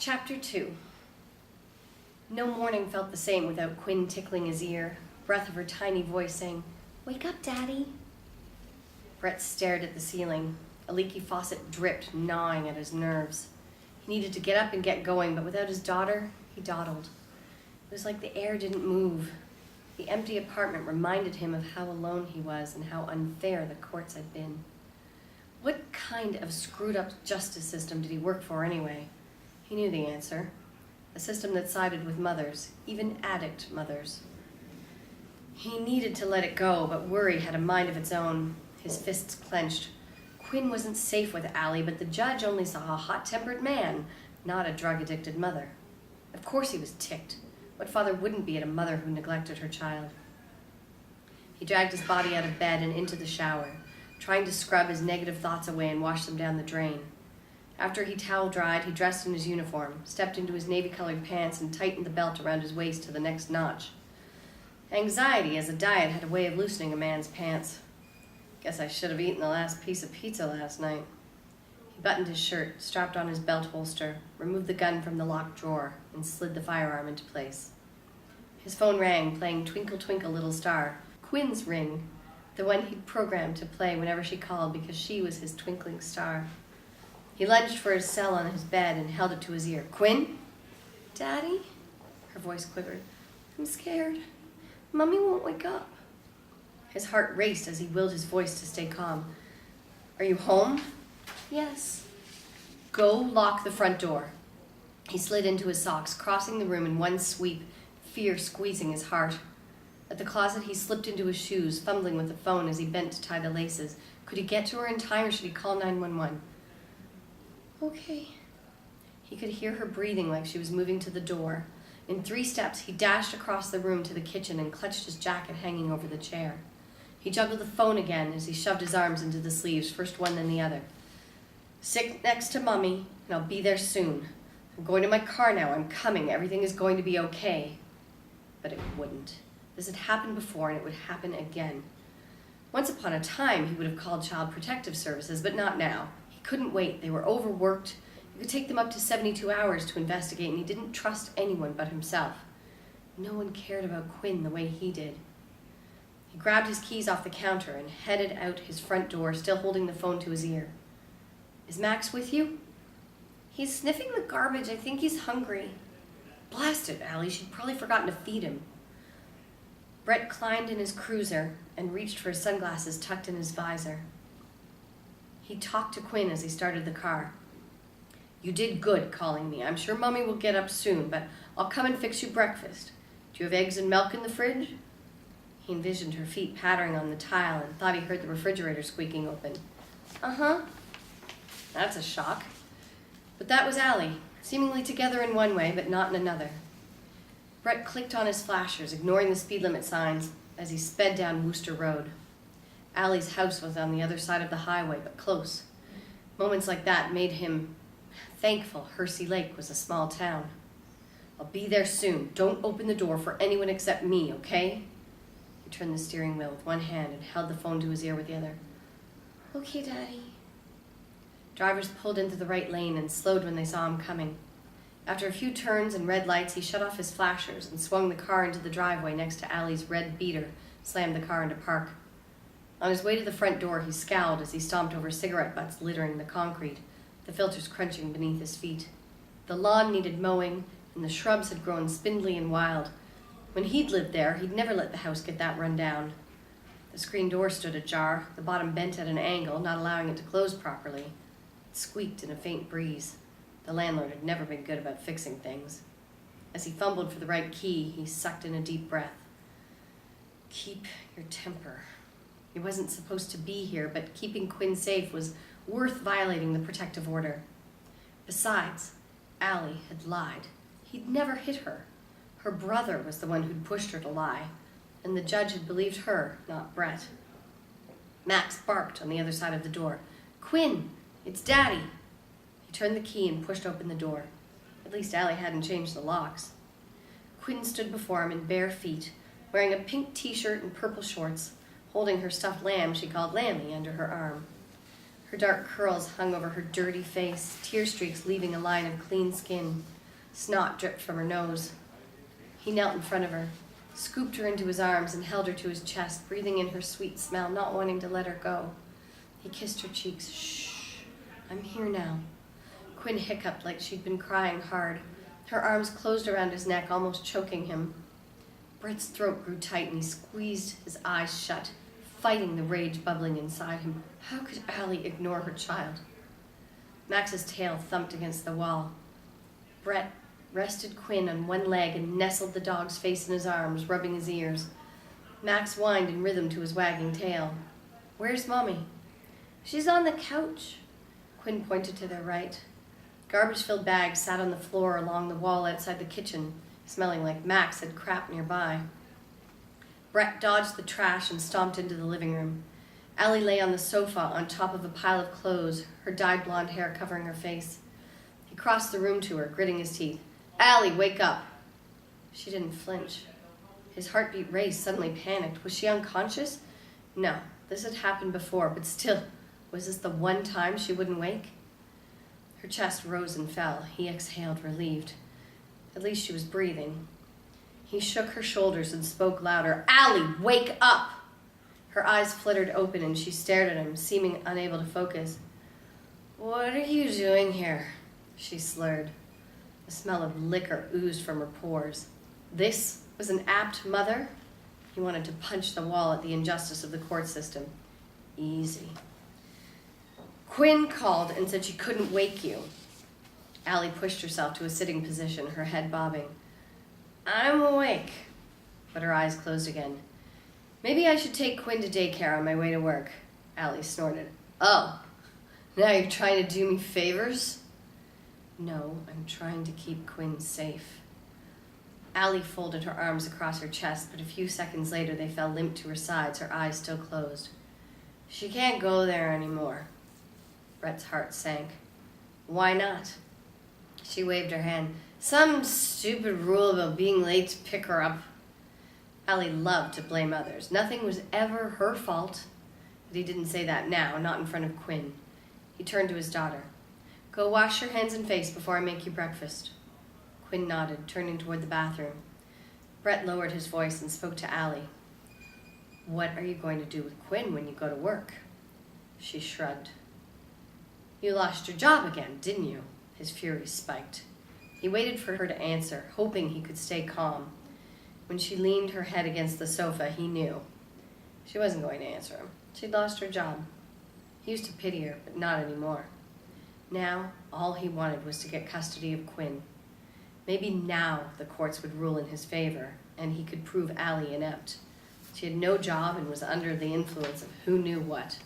Chapter 2. No morning felt the same without Quinn tickling his ear, breath of her tiny voice saying, "Wake up, Daddy." Brett stared at the ceiling. A leaky faucet dripped, gnawing at his nerves. He needed to get up and get going, but without his daughter, he dawdled. It was like the air didn't move. The empty apartment reminded him of how alone he was and how unfair the courts had been. What kind of screwed-up justice system did he work for anyway? He knew the answer. A system that sided with mothers, even addict mothers. He needed to let it go, but worry had a mind of its own. His fists clenched. Quinn wasn't safe with Allie, but the judge only saw a hot-tempered man, not a drug-addicted mother. Of course he was ticked. What father wouldn't be at a mother who neglected her child? He dragged his body out of bed and into the shower, trying to scrub his negative thoughts away and wash them down the drain. After he towel-dried, he dressed in his uniform, stepped into his navy-colored pants, and tightened the belt around his waist to the next notch. Anxiety as a diet had a way of loosening a man's pants. Guess I should have eaten the last piece of pizza last night. He buttoned his shirt, strapped on his belt holster, removed the gun from the locked drawer, and slid the firearm into place. His phone rang, playing Twinkle Twinkle Little Star, Quinn's ring, the one he'd programmed to play whenever she called because she was his twinkling star. He lunged for his cell on his bed and held it to his ear. "Quinn?" "Daddy?" Her voice quivered. "I'm scared. Mommy won't wake up." His heart raced as he willed his voice to stay calm. "Are you home?" "Yes." "Go lock the front door." He slid into his socks, crossing the room in one sweep, fear squeezing his heart. At the closet, he slipped into his shoes, fumbling with the phone as he bent to tie the laces. Could he get to her in time, or should he call 911? "Okay." He could hear her breathing like she was moving to the door. In 3 steps, he dashed across the room to the kitchen and clutched his jacket hanging over the chair. He juggled the phone again as he shoved his arms into the sleeves, first one then the other. "Sit next to Mommy, and I'll be there soon. I'm going to my car now. I'm coming. Everything is going to be okay." But it wouldn't. This had happened before, and it would happen again. Once upon a time, he would have called Child Protective Services, but not now. He couldn't wait. They were overworked. It could take them up to 72 hours to investigate, and he didn't trust anyone but himself. No one cared about Quinn the way he did. He grabbed his keys off the counter and headed out his front door, still holding the phone to his ear. "Is Max with you?" "He's sniffing the garbage. I think he's hungry." "Blast it, Allie. She'd probably forgotten to feed him." Brett climbed in his cruiser and reached for his sunglasses tucked in his visor. He talked to Quinn as he started the car. "You did good calling me. I'm sure Mommy will get up soon, but I'll come and fix you breakfast. Do you have eggs and milk in the fridge?" He envisioned her feet pattering on the tile and thought he heard the refrigerator squeaking open. "Uh-huh." That's a shock. But that was Allie, seemingly together in one way, but not in another. Brett clicked on his flashers, ignoring the speed limit signs, as he sped down Wooster Road. Allie's house was on the other side of the highway, but close. Moments like that made him thankful Hersey Lake was a small town. "I'll be there soon. Don't open the door for anyone except me, okay?" He turned the steering wheel with one hand and held the phone to his ear with the other. "Okay, Daddy." Drivers pulled into the right lane and slowed when they saw him coming. After a few turns and red lights, he shut off his flashers and swung the car into the driveway next to Allie's red Beater, slammed the car into park. On his way to the front door, he scowled as he stomped over cigarette butts littering the concrete, the filters crunching beneath his feet. The lawn needed mowing, and the shrubs had grown spindly and wild. When he'd lived there, he'd never let the house get that run down. The screen door stood ajar, the bottom bent at an angle, not allowing it to close properly. It squeaked in a faint breeze. The landlord had never been good about fixing things. As he fumbled for the right key, he sucked in a deep breath. Keep your temper. He wasn't supposed to be here, but keeping Quinn safe was worth violating the protective order. Besides, Allie had lied. He'd never hit her. Her brother was the one who'd pushed her to lie, and the judge had believed her, not Brett. Max barked on the other side of the door. "Quinn, it's Daddy." He turned the key and pushed open the door. At least Allie hadn't changed the locks. Quinn stood before him in bare feet, wearing a pink t-shirt and purple shorts, holding her stuffed lamb she called Lammy under her arm. Her dark curls hung over her dirty face, tear streaks leaving a line of clean skin. Snot dripped from her nose. He knelt in front of her, scooped her into his arms and held her to his chest, breathing in her sweet smell, not wanting to let her go. He kissed her cheeks. Shh, I'm here now. Quinn hiccuped like she'd been crying hard. Her arms closed around his neck, almost choking him. Brett's throat grew tight and he squeezed his eyes shut, fighting the rage bubbling inside him. How could Allie ignore her child? Max's tail thumped against the wall. Brett rested Quinn on one leg and nestled the dog's face in his arms, rubbing his ears. Max whined in rhythm to his wagging tail. Where's Mommy? She's on the couch. Quinn pointed to their right. Garbage-filled bags sat on the floor along the wall outside the kitchen, smelling like Max had crap nearby. Brett dodged the trash and stomped into the living room. Allie lay on the sofa on top of a pile of clothes, her dyed blonde hair covering her face. He crossed the room to her, gritting his teeth. Allie, wake up! She didn't flinch. His heartbeat raced, suddenly panicked. Was she unconscious? No, this had happened before, but still, was this the one time she wouldn't wake? Her chest rose and fell. He exhaled, relieved. At least she was breathing. He shook her shoulders and spoke louder. Allie, wake up! Her eyes flittered open and she stared at him, seeming unable to focus. What are you doing here? She slurred. The smell of liquor oozed from her pores. This was an apt mother? He wanted to punch the wall at the injustice of the court system. Easy. Quinn called and said she couldn't wake you. Allie pushed herself to a sitting position, her head bobbing. I'm awake. But her eyes closed again. Maybe I should take Quinn to daycare on my way to work. Allie snorted. Oh, now you're trying to do me favors? No, I'm trying to keep Quinn safe. Allie folded her arms across her chest, but a few seconds later they fell limp to her sides, her eyes still closed. She can't go there anymore. Brett's heart sank. Why not? She waved her hand. Some stupid rule about being late to pick her up. Allie loved to blame others. Nothing was ever her fault. But he didn't say that now, not in front of Quinn. He turned to his daughter. Go wash your hands and face before I make you breakfast. Quinn nodded, turning toward the bathroom. Brett lowered his voice and spoke to Allie. What are you going to do with Quinn when you go to work? She shrugged. You lost your job again, didn't you? His fury spiked. He waited for her to answer, hoping he could stay calm. When she leaned her head against the sofa, he knew. She wasn't going to answer him. She'd lost her job. He used to pity her, but not anymore. Now, all he wanted was to get custody of Quinn. Maybe now the courts would rule in his favor, and he could prove Allie inept. She had no job and was under the influence of who knew what.